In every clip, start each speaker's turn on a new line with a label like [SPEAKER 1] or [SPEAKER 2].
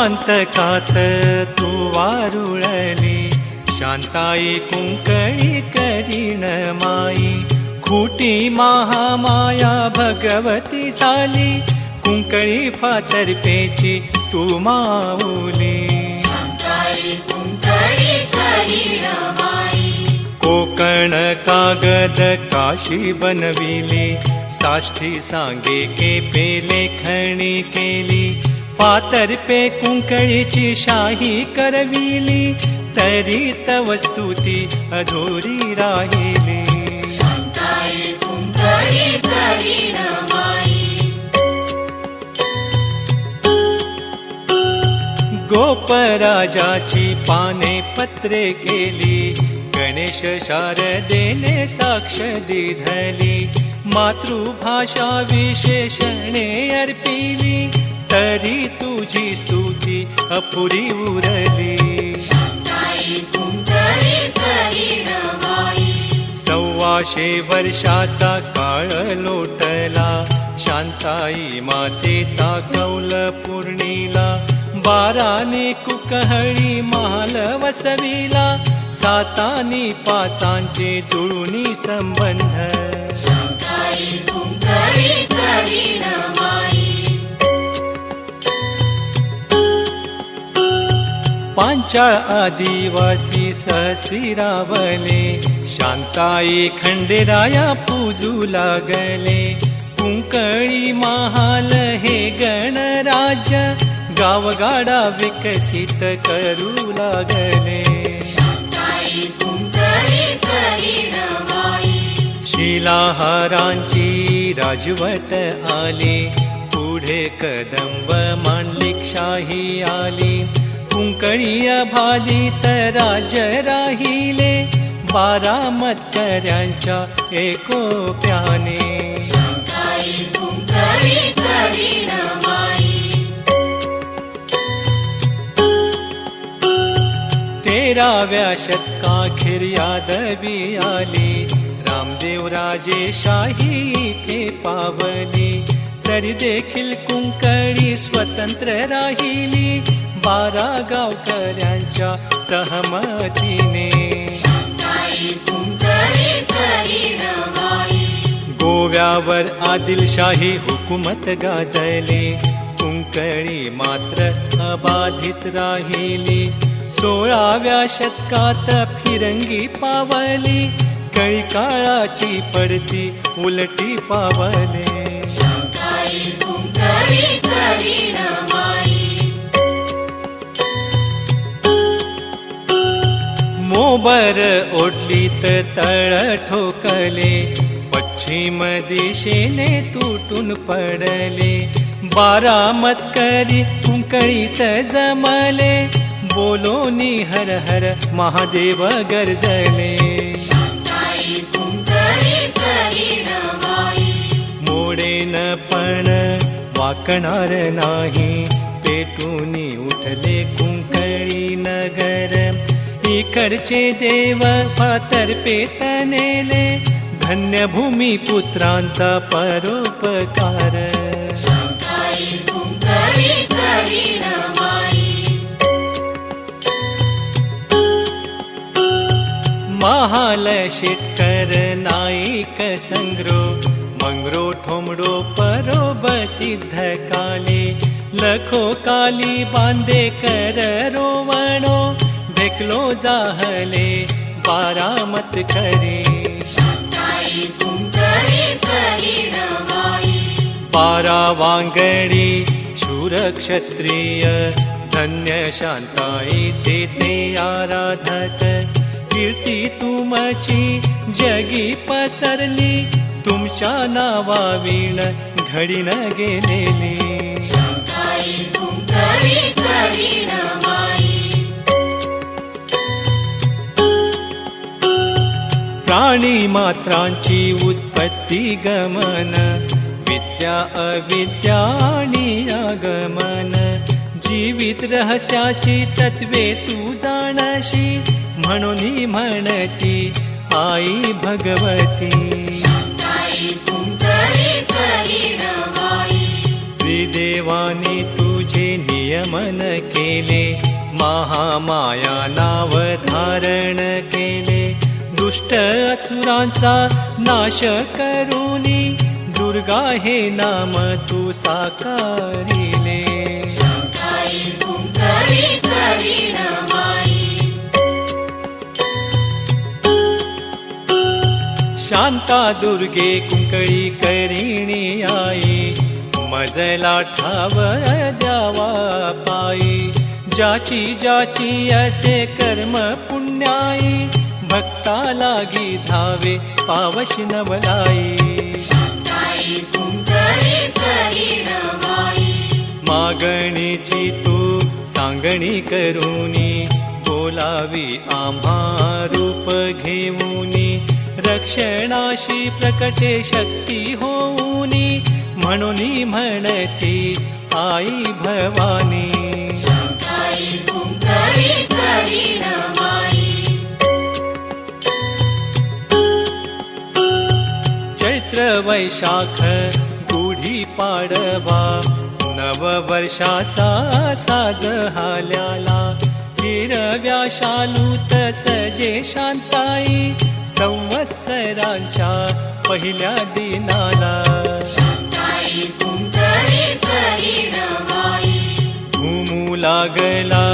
[SPEAKER 1] मनांतकात तू वारुळली, शांताई कुंकळी करीण माई. खुटी महामाया भगवती झाली, कुंकळी फातर्पेची तू माऊली. कोकण कागद काशी बनविली, साष्टी सांगे के लेखणी केली. फातर्पे कुंकळीची शाही करविली, तरी तव स्तुती अधुरी राहिली. गोपराजाची पाने पत्रे केली, गणेश शारदेने साक्ष दिधली. मातृभाषा विशेषणे अर्पिली, तरी तुझी स्तुती अपुरी उरली. 1400 वर्षाचा काळ लोटला, शांताई मातेचा कौल पूर्णिला. 12 कुकहळी महाल वसविला, 7 पाचांचे जुळूनी संबंध. पांचाळ आदिवासी सहस्तिरावले, शांताई खंडेराया पूजू लागले. कुंकळी महाल हे गणराज्य, गावगाडा विकसित करू लागले. शिलाहारांची राजवट आली, पुढे कदंब मांडलिकशाही आली. कुंकळी अबाधित राज्य राहिले, 12 मतकऱ्यांच्या एकोप्याने. तेराव्या शतकाखेर यादवी आली, रामदेव राजे शाही इथे पावली. तरी देखील कुंकळी स्वतंत्र राहिली, 12 गावकऱ्यांच्या सहमतीने. गोव्यावर आदिलशाही हुकूमत गाजली, कुंकळी मात्र अबाधित राहिली. 16व्या शतकात फिरंगी पावली, कळी काळाची पडती उलटी पावले. मोबर ओढलीत तळ ठोकले, पश्चिम दिशेने तुटून पडले. 12 मतकरी कुंकळीत जमले, बोलोनी हर हर महादेव गर्जले. मोडेन पण वाकणार नाही, पेटूनी उठले कुंकळी नगर. इकडचे देव फातर्पे तनेले, धन्य भूमी पुत्रांचा परोपकार. महाल शेटकर नाईक संग्रो, मंगरो ठोमडो परोब सिद्ध काले. लखो काली बांधे कर रोवणो, ढेकलो जाहले 12 मतकरी. 12 वांगडी शूर क्षत्रिय, धन्य शांताईचे ते आराधक. कीर्ती तुमची जगी पसरली, तुमच्या नावाविण घडी न गेलेली. प्राणी मात्रांची उत्पत्ती गमन, विद्या अविद्या आणि आगमन. जीवित रहस्याची तत्वे तू जाणशी, म्हणून म्हणती आई भगवती. त्रिदेवानी तुझे नियमन केले, महामाया नाव धारण केले. दुष्ट असुरांचा नाश करुनी, दुर्गा हे नाम तू साकारिले.
[SPEAKER 2] शांताई कुंकळी करीण माई,
[SPEAKER 1] शांता दुर्गे कुंकळी करिणी आई. मजला ठाव द्यावा पायी, ज्याची ज्याची असे कर्म पुण्याई. भक्ता लागी धावे पावश नवलाई.
[SPEAKER 2] शांताई कुंकळी करीण माई,
[SPEAKER 1] मागणीची तू सांगणी करुनी, बोलावी आम्हा रूप घेऊनी. रक्षणाशी प्रकटे शक्ती होऊनी, म्हणून म्हणती आई भवानी.
[SPEAKER 2] शांताई कुंकळी करीण माई,
[SPEAKER 1] चैत्र वैशाख गुढी पाडवा, नववर्षाचा साज हाल्याला. हिरव्या शालूत सजे शांताई, संवत्सरांच्या पहिल्या दिनाला.
[SPEAKER 2] शांताई कुंकळी करीण माई,
[SPEAKER 1] घुमू लागला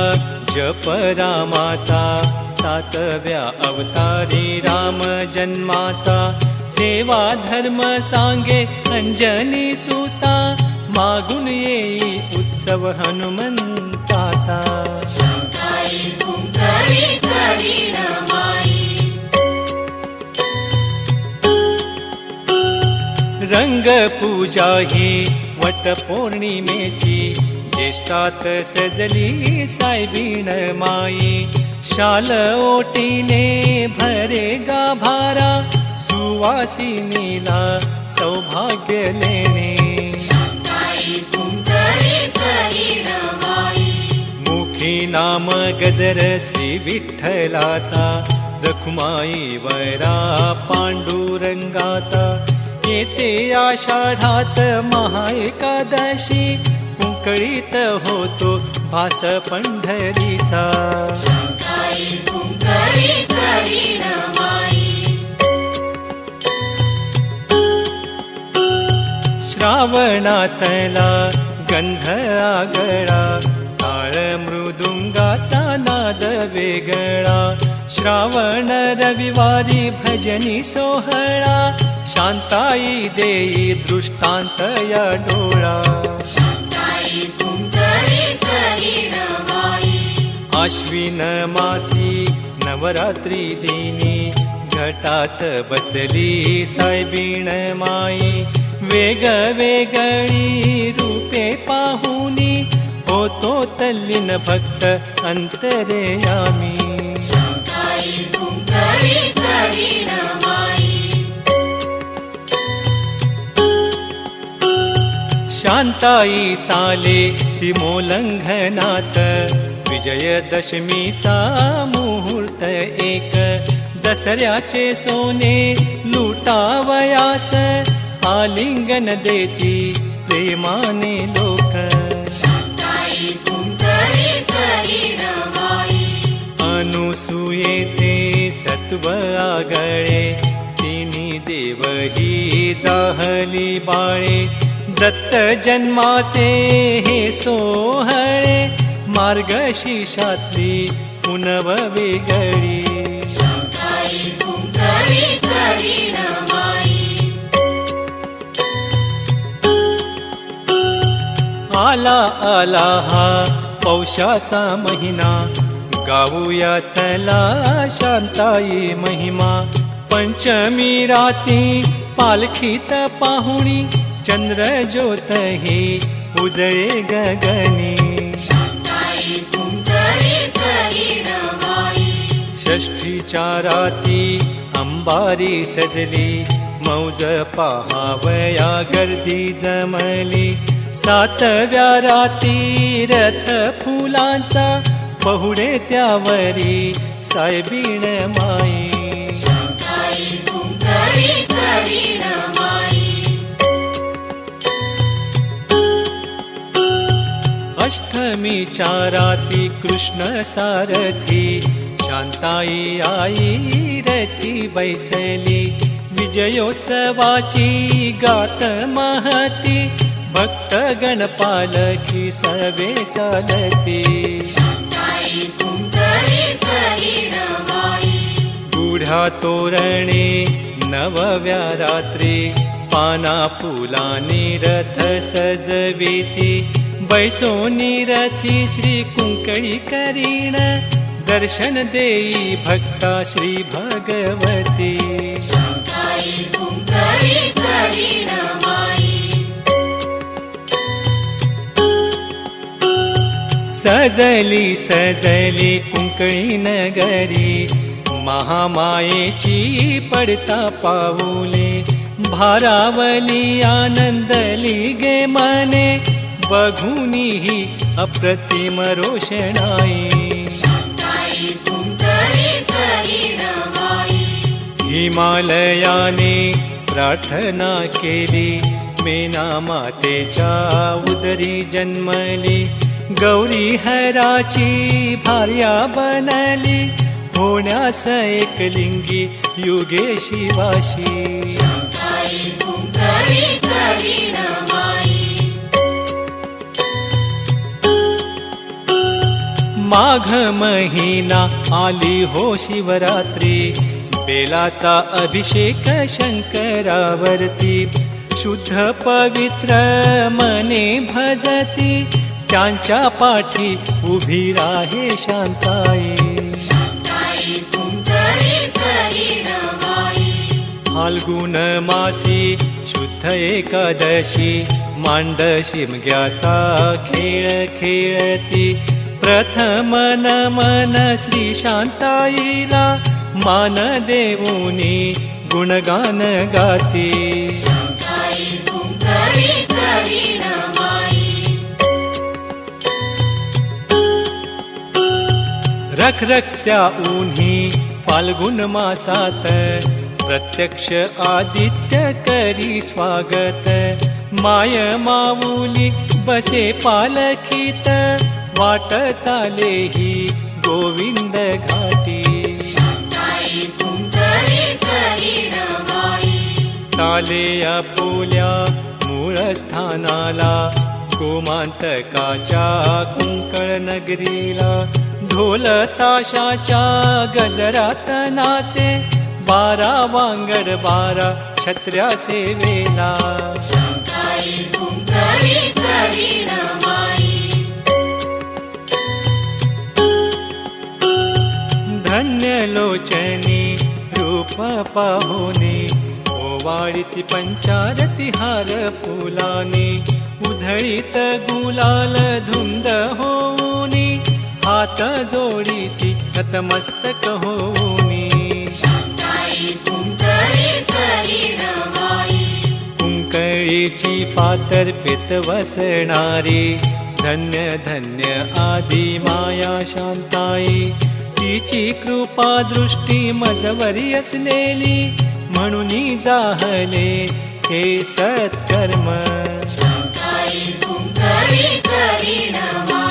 [SPEAKER 1] जप रामाचा, सातव्या अवतारी राम जन्माचा. सेवा धर्म सांगे अंजनी सुता, मागून येई उत्सव हनुमंताचा.
[SPEAKER 2] शांताई कुंकळी करीण माई,
[SPEAKER 1] रंग पूजा ही वट पौर्णिमेची, ज्येष्ठात सजली सायबीण माई. शाल ओटीने भरे गाभारा, सुवासिनीला सौभाग्य लेणे.
[SPEAKER 2] शांताई कुंकळी करीण माई,
[SPEAKER 1] मुखी नाम गजर श्री विठ्ठलाचा, रखुमाई वरा पांडुरंगाचा. येते आषाढात महाएकादशी, कुंकळीत होतो भास पंढरीचा.
[SPEAKER 2] शांताई कुंकळी करीण माई,
[SPEAKER 1] श्रावणातला गंध आगळा, ताळ मृदुंगाचा नाद वेगळा. श्रावण रविवारी भजनी सोहळा, शांताई देई दृष्टांत या डोळा.
[SPEAKER 2] शांताई कुंकळी करीण माई,
[SPEAKER 1] आश्विन मासी नवरात्री दिनी, घटात बसली सायबीण माई. वेगवेगळी रूपे पाहुनी, होतो तल्लीन भक्त अंतर्यामी.
[SPEAKER 2] शांताई कुंकळी करीण माई,
[SPEAKER 1] शांताई चाले सीमोल्लंघनात, विजयदशमीचा मुहूर्त एक. दसऱ्याचे सोने लुटावयास, आलिंगन देती प्रेमाने लोक.
[SPEAKER 2] शांताई कुंकळी करीण माई,
[SPEAKER 1] अनुसूयेचे सत्व आगळे, तिन्ही देवही जाहली बाळे. दत्त जन्माचे हे सोहळे, मार्गशीर्षातली पुनव वेगळी.
[SPEAKER 2] शांताई कुंकळी करीण माई,
[SPEAKER 1] आला आला हा पौषाचा महिना, गाऊया चला शांताई महिमा. पंचमी राती पालखीत पाहुणी, चंद्र ज्योत ही उजळे गगनी.
[SPEAKER 2] शांताई कुंकळी करीण माई,
[SPEAKER 1] षष्ठीच्या राती अंबारी सजली, मौज पहावया गर्दी जमली. सातव्या राती रथ फुलांचा, पहुडे त्यावरी सायबीण माई.
[SPEAKER 2] शांताई कुंकळी करीण माई,
[SPEAKER 1] अष्ट अष्टमीच्या राती कृष्ण सारथी शांताई आई रथी बैसली विजयोत्सवाची गात महती भक्त गणपालखी सवे चालती
[SPEAKER 2] शांताई कुंकळी करीण माई
[SPEAKER 1] गुढ्या तोरणे नवव्या रात्री पाना फुलानी रथ सजविती बैसोनी रथी श्री कुंकळी करीण दर्शन देई भक्ता श्री भगवती
[SPEAKER 2] शांताई कुंकळी करीण माई
[SPEAKER 1] सजली सजली कुंकळी नगरी महामायेची पडता पाऊले भारावली आनंदली गे मने बघूनी ही अप्रतिम रोषणाई
[SPEAKER 2] शांताई कुंकळी करीण माई
[SPEAKER 1] हिमालयाने प्रार्थना केली मेना मातेच्या उदरी जन्मली गौरी हराची भार्या बनली होण्यास एकलिंगी युगे शिवाशी
[SPEAKER 2] शांताई कुंकळी करीण माई
[SPEAKER 1] माघ महिना आली हो शिवरात्री बेलाचा अभिषेक शंकरावरती शुद्ध पवित्र मने भजती त्यांच्या पाठी उभी राहे शांताई
[SPEAKER 2] शांताई कुंकळी करीण माई
[SPEAKER 1] फाल्गुन मासी शुद्ध एकादशी मांड शिमग्याचा खेळ खेळती प्रथम नमन श्री शांताईला मान देऊनी गुणगान गाती
[SPEAKER 2] शांताई कुंकळी करीण माई
[SPEAKER 1] रखरखत्या उन्ही फाल्गुन मासात प्रत्यक्ष आदित्य करी स्वागत माय माऊली बसे पालखीत वाट चाले ही गोविंद घाटी
[SPEAKER 2] शांताई कुंकळी करीण माई
[SPEAKER 1] चाले आपुल्या मूळ स्थानाला गोमांतकाच्या कुंकळ नगरीला ढोल ताशाच्या गजरात नाचे 12 वांगड 12 छत्र्या सेवेला
[SPEAKER 2] शांताई कुंकळी करीण माई
[SPEAKER 1] धन्य लोचनी रूप पाहुने ओवाळीती पंचारती हार फुलाने उधळीत गुलाल धुंद होऊनी हात जोडीती नतमस्तक होऊनी
[SPEAKER 2] शांताई कुंकळी करीण माई
[SPEAKER 1] कुंकळीची पातर पित वसणारी धन्य धन्य आदि माया शांताई तिची कृपा दृष्टी मजवरी असलेली म्हणून जाहले हे सत्कर्म
[SPEAKER 2] शांताई कुंकळी करीण माई